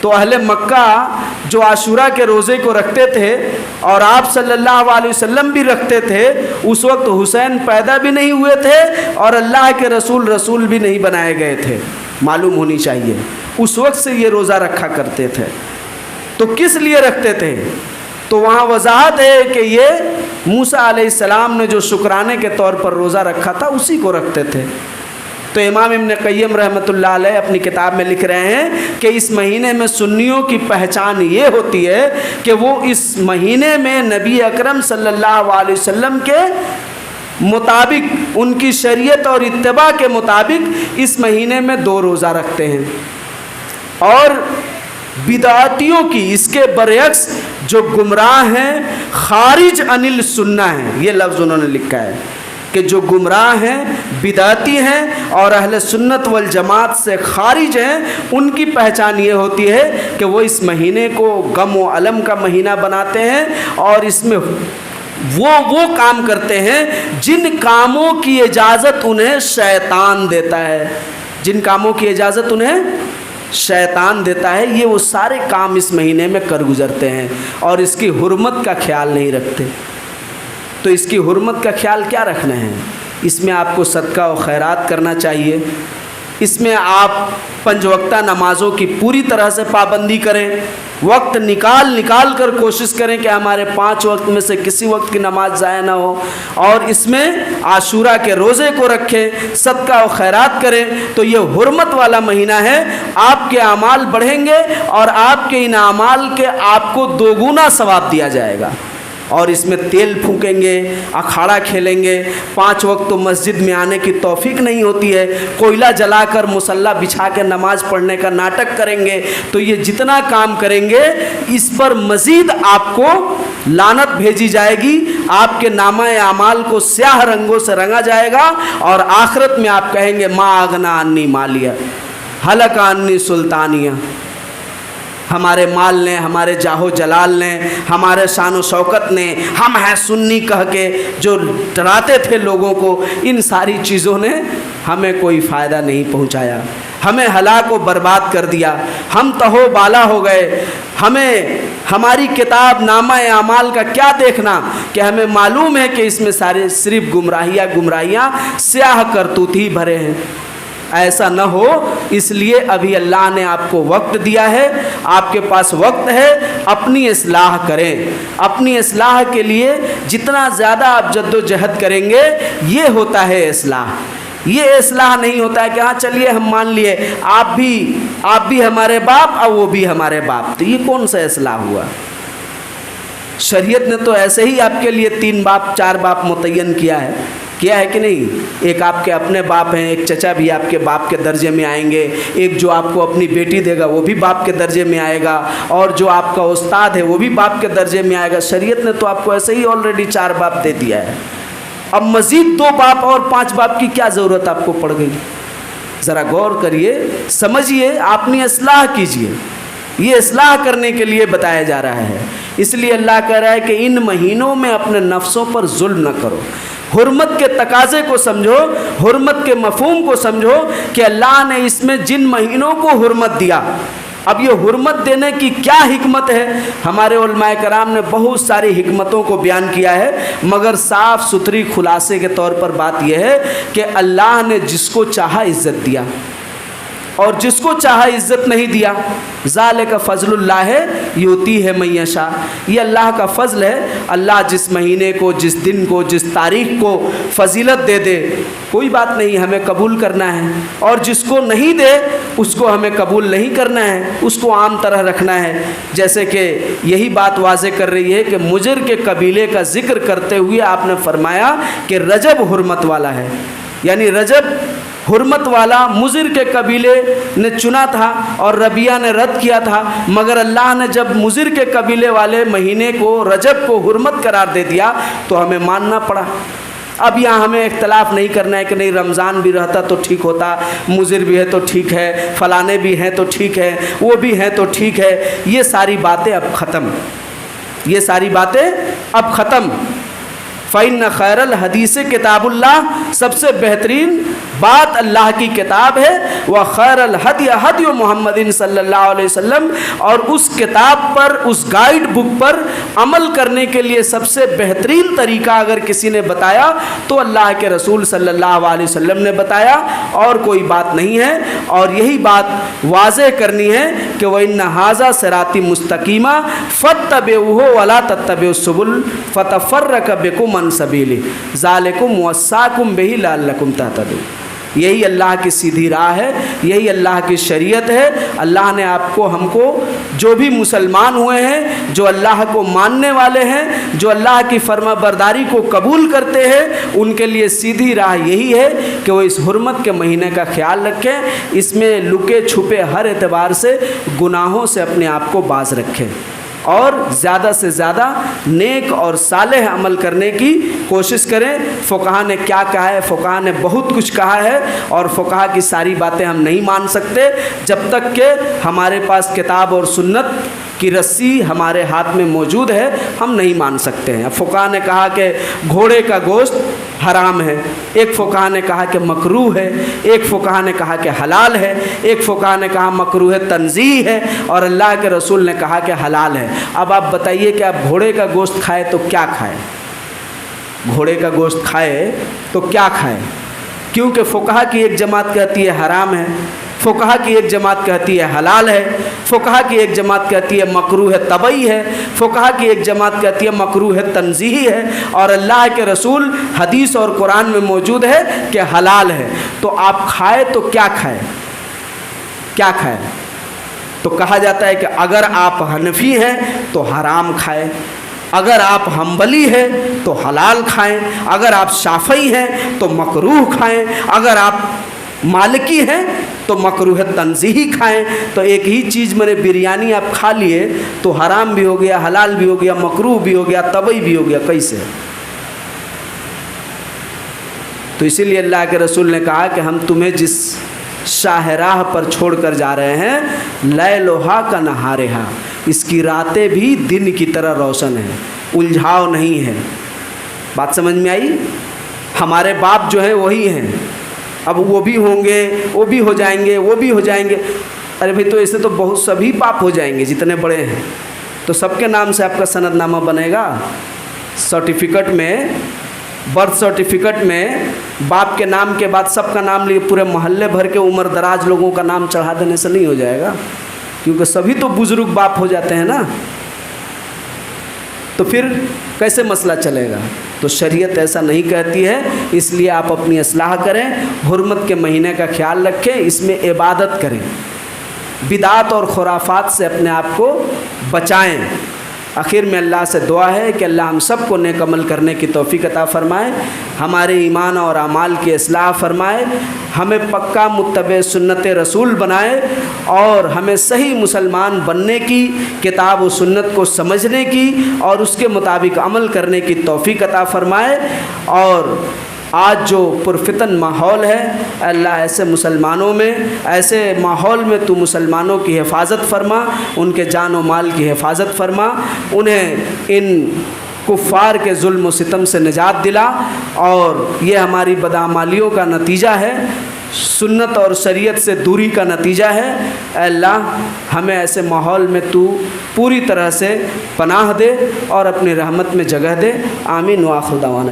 تو اہل مکہ جو عاشورہ کے روزے کو رکھتے تھے اور آپ صلی اللہ علیہ وسلم بھی رکھتے تھے، اس وقت حسین پیدا بھی نہیں ہوئے تھے اور اللہ کے رسول بھی نہیں بنائے گئے تھے، معلوم ہونی چاہیے۔ اس وقت سے یہ روزہ رکھا کرتے تھے۔ تو کس لیے رکھتے تھے؟ تو وہاں وضاحت ہے کہ یہ موسیٰ علیہ السلام نے جو شکرانے کے طور پر روزہ رکھا تھا اسی کو رکھتے تھے۔ تو امام ابن قیم رحمۃ اللہ علیہ اپنی کتاب میں لکھ رہے ہیں کہ اس مہینے میں سنیوں کی پہچان یہ ہوتی ہے کہ وہ اس مہینے میں نبی اکرم صلی اللہ علیہ وسلم کے مطابق، ان کی شریعت اور اتباع کے مطابق اس مہینے میں 2 روزہ رکھتے ہیں۔ اور بدعتیوں کی، اس کے برعکس جو گمراہ ہیں، خارج عن السنہ ہیں، یہ لفظ انہوں نے لکھا ہے کہ جو گمراہ ہیں، بدعتی ہیں اور اہل سنت والجماعت سے خارج ہیں، ان کی پہچان یہ ہوتی ہے کہ وہ اس مہینے کو غم و الم کا مہینہ بناتے ہیں اور اس میں وہ کام کرتے ہیں جن کاموں کی اجازت انہیں شیطان دیتا ہے، جن کاموں کی اجازت انہیں شیطان دیتا ہے، یہ وہ سارے کام اس مہینے میں کر گزرتے ہیں اور اس کی حرمت کا خیال نہیں رکھتے۔ تو اس کی حرمت کا خیال کیا رکھنا ہے؟ اس میں آپ کو صدقہ و خیرات کرنا چاہیے، اس میں آپ 5 وقتہ نمازوں کی پوری طرح سے پابندی کریں، وقت نکال کر کوشش کریں کہ ہمارے 5 وقت میں سے کسی وقت کی نماز ضائع نہ ہو، اور اس میں عاشورہ کے روزے کو رکھیں، صدقہ و خیرات کریں۔ تو یہ حرمت والا مہینہ ہے، آپ کے اعمال بڑھیں گے اور آپ کے ان اعمال کے آپ کو 2 گنا ثواب دیا جائے گا۔ اور اس میں تیل پھونکیں گے، اکھاڑا کھیلیں گے، 5 وقت تو مسجد میں آنے کی توفیق نہیں ہوتی ہے، کوئلہ جلا کر مصلی بچھا کے نماز پڑھنے کا ناٹک کریں گے۔ تو یہ جتنا کام کریں گے اس پر مزید آپ کو لعنت بھیجی جائے گی، آپ کے نامہ اعمال کو سیاہ رنگوں سے رنگا جائے گا اور آخرت میں آپ کہیں گے ما اغنا عنی مالیہ ہلک عنی سلطانیہ۔ ہمارے مال نے، ہمارے جاہ و جلال نے، ہمارے شان و شوکت نے، ہم ہیں سنی کہہ کے جو ڈراتے تھے لوگوں کو، ان ساری چیزوں نے ہمیں کوئی فائدہ نہیں پہنچایا، ہمیں ہلاک و برباد کر دیا، ہم تہو بالا ہو گئے۔ ہمیں ہماری کتاب نامہ اعمال کا کیا دیکھنا کہ ہمیں معلوم ہے کہ اس میں سارے صرف گمراہیاں سیاہ کرتوت ہی بھرے ہیں۔ ایسا نہ ہو، اس لیے ابھی اللہ نے آپ کو وقت دیا ہے، آپ کے پاس وقت ہے، اپنی اصلاح کریں۔ اپنی اصلاح کے لیے جتنا زیادہ آپ جد و جہد کریں گے یہ ہوتا ہے اصلاح۔ یہ اصلاح نہیں ہوتا ہے کہ ہاں چلیے ہم مان لیے آپ بھی ہمارے باپ اور وہ بھی ہمارے باپ، تو یہ کون سا اصلاح ہوا؟ شریعت نے تو ایسے ہی آپ کے لیے 3 باپ 4 باپ متعین کیا ہے کہ نہیں؟ ایک آپ کے اپنے باپ ہیں، ایک چچا بھی آپ کے باپ کے درجے میں آئیں گے، ایک جو آپ کو اپنی بیٹی دے گا وہ بھی باپ کے درجے میں آئے گا، اور جو آپ کا استاد ہے وہ بھی باپ کے درجے میں آئے گا۔ شریعت نے تو آپ کو ایسے ہی آلریڈی 4 باپ دے دیا ہے، اب مزید 2 باپ اور 5 باپ کی کیا ضرورت آپ کو پڑ گئی؟ ذرا غور کریے، سمجھیے، اپنی اصلاح کیجیے۔ یہ اصلاح کرنے کے لیے بتایا جا رہا ہے اس لیے اللہ کہہ رہا ہے کہ ان مہینوں میں اپنے نفسوں پر ظلم نہ کرو. حرمت کے تقاضے کو سمجھو, حرمت کے مفہوم کو سمجھو کہ اللہ نے اس میں جن مہینوں کو حرمت دیا. اب یہ حرمت دینے کی کیا حکمت ہے؟ ہمارے علماء کرام نے بہت ساری حکمتوں کو بیان کیا ہے, مگر صاف ستھری خلاصے کے طور پر بات یہ ہے کہ اللہ نے جس کو چاہا عزت دیا اور جس کو چاہا عزت نہیں دیا. ذالک فضل اللہ یؤتی ہے من یشاء, یہ اللہ کا فضل ہے. اللہ جس مہینے کو, جس دن کو, جس تاریخ کو فضیلت دے دے, کوئی بات نہیں, ہمیں قبول کرنا ہے. اور جس کو نہیں دے اس کو ہمیں قبول نہیں کرنا ہے, اس کو عام طرح رکھنا ہے. جیسے کہ یہی بات واضح کر رہی ہے کہ مجر کے قبیلے کا ذکر کرتے ہوئے آپ نے فرمایا کہ رجب حرمت والا ہے. یعنی رجب حرمت والا مضر کے قبیلے نے چنا تھا اور ربیہ نے رد کیا تھا, مگر اللہ نے جب مضر کے قبیلے والے مہینے کو, رجب کو حرمت قرار دے دیا تو ہمیں ماننا پڑا. اب یہاں ہمیں اختلاف نہیں کرنا ہے کہ نہیں رمضان بھی رہتا تو ٹھیک ہوتا, مضر بھی ہے تو ٹھیک ہے, فلانے بھی ہیں تو ٹھیک ہے, وہ بھی ہیں تو ٹھیک ہے. یہ ساری باتیں اب ختم, یہ ساری باتیں اب ختم. فَإِنَّ خَيْرَ الْحَدِيثِ کتاب اللہ, سب سے بہترین بات اللہ کی کتاب ہے. وَخَيْرَ الْهَدْيِ هَدْيُ مُحَمَّدٍ صلی اللہ علیہ وسلم, اور اس کتاب پر, اس گائیڈ بک پر عمل کرنے کے لیے سب سے بہترین طریقہ اگر کسی نے بتایا تو اللہ کے رسول صلی اللہ علیہ وسلم نے بتایا, اور کوئی بات نہیں ہے. اور یہی بات واضح کرنی ہے کہ وَإِنَّ هَذَا صِرَاطِي مُسْتَقِيمًا فَاتَّبِعُوهُ وَلَا تَتَّبِعُوا السُّبُلَ فَتَفَرَّقَ بِكُمْ عَنْ سَبِيلِهِ ذَلِكُمْ وَصَّاكُمْ بِهِ لَعَلَّكُمْ تَهْتَدُونَ. یہی اللہ کی سیدھی راہ ہے, یہی اللہ کی شریعت ہے. اللہ نے آپ کو, ہم کو, جو بھی مسلمان ہوئے ہیں, جو اللہ کو ماننے والے ہیں, جو اللہ کی فرما برداری کو قبول کرتے ہیں, ان کے لیے سیدھی راہ یہی ہے کہ وہ اس حرمت کے مہینے کا خیال رکھیں, اس میں لکے چھپے ہر اعتبار سے گناہوں سے اپنے آپ کو باز رکھیں, اور زیادہ سے زیادہ نیک اور صالح عمل کرنے کی کوشش کریں. فقہا نے کیا کہا ہے؟ فقہا نے بہت کچھ کہا ہے, اور فقہا کی ساری باتیں ہم نہیں مان سکتے جب تک کہ ہمارے پاس کتاب اور سنت کی رسی ہمارے ہاتھ میں موجود ہے, ہم نہیں مان سکتے ہیں. فقہا نے کہا کہ گھوڑے کا گوشت حرام ہے, ایک فقہا نے کہا کہ مکروہ ہے, ایک فقہا نے کہا کہ حلال ہے, ایک فقہا نے کہا مکروہ تنزیہ ہے, اور اللہ کے رسول نے کہا کہ حلال ہے. اب آپ بتائیے کہ آپ گھوڑے کا گوشت کھائے تو کیا کھائے؟ گھوڑے کا گوشت کھائے تو کیا کھائے؟ کیونکہ فقہا کی ایک جماعت کہتی ہے حرام ہے, فقہا کی ایک جماعت کہتی ہے حلال ہے, فقہا کی ایک جماعت کہتی ہے مکروہ طبعی ہے, فقہا کی ایک جماعت کہتی ہے مکروہ تنزیہی ہے, اور اللہ کے رسول حدیث اور قرآن میں موجود ہے کہ حلال ہے. تو آپ کھائے تو کیا کھائے؟ کیا کھائے؟ تو کہا جاتا ہے کہ اگر آپ حنفی ہیں تو حرام کھائیں, اگر آپ حنبلی ہیں تو حلال کھائیں, اگر آپ شافعی ہیں تو مکروہ کھائیں, اگر آپ مالکی ہیں تو مکروہ تنزیہی کھائیں. تو ایک ہی چیز میں نے بریانی آپ کھا لیے تو حرام بھی ہو گیا, حلال بھی ہو گیا, مکروہ بھی ہو گیا, طبعی بھی ہو گیا, کیسے؟ تو اسی لیے اللہ کے رسول نے کہا کہ ہم تمہیں جس شاہراہ پر چھوڑ کر جا رہے ہیں, لیلھا کا نہارھا, اس کی راتیں بھی دن کی طرح روشن ہیں, الجھاؤ نہیں ہے. بات سمجھ میں آئی؟ ہمارے باپ جو ہیں وہی ہیں, اب وہ بھی ہوں گے, وہ بھی ہو جائیں گے, وہ بھی ہو جائیں گے. ارے بھائی تو ایسے تو بہت سبھی باپ ہو جائیں گے جتنے بڑے ہیں, تو سب کے نام سے آپ کا سند نامہ بنے گا. سرٹیفکیٹ میں, برتھ سرٹیفکیٹ میں باپ کے نام کے بعد سب کا نام لیے پورے محلے بھر کے عمر دراز لوگوں کا نام چڑھا دینے سے نہیں ہو جائے گا, کیونکہ سبھی تو بزرگ باپ ہو جاتے ہیں نا. تو پھر کیسے مسئلہ چلے گا؟ تو شریعت ایسا نہیں کہتی ہے. اس لیے آپ اپنی اصلاح کریں, حرمت کے مہینے کا خیال رکھیں, اس میں عبادت کریں, بدعات اور خرافات سے اپنے آپ کو بچائیں. آخر میں اللہ سے دعا ہے کہ اللہ ہم سب کو نیک عمل کرنے کی توفیق عطا فرمائے, ہمارے ایمان اور اعمال کی اصلاح فرمائے, ہمیں پکا متبع سنت رسول بنائے, اور ہمیں صحیح مسلمان بننے کی, کتاب و سنت کو سمجھنے کی اور اس کے مطابق عمل کرنے کی توفیق عطا فرمائے. اور آج جو پرفتن ماحول ہے، اے اللہ ایسے مسلمانوں میں، ایسے ماحول میں تو مسلمانوں کی حفاظت فرما، ان کے جان و مال کی حفاظت فرما، انہیں ان کفار کے ظلم و ستم سے نجات دلا، اور یہ ہماری بدعمالیوں کا نتیجہ ہے، سنت اور شریعت سے دوری کا نتیجہ ہے۔ اے اللہ ہمیں ایسے ماحول میں تو پوری طرح سے پناہ دے اور اپنی رحمت میں جگہ دے۔ آمین وآخر دعوانا۔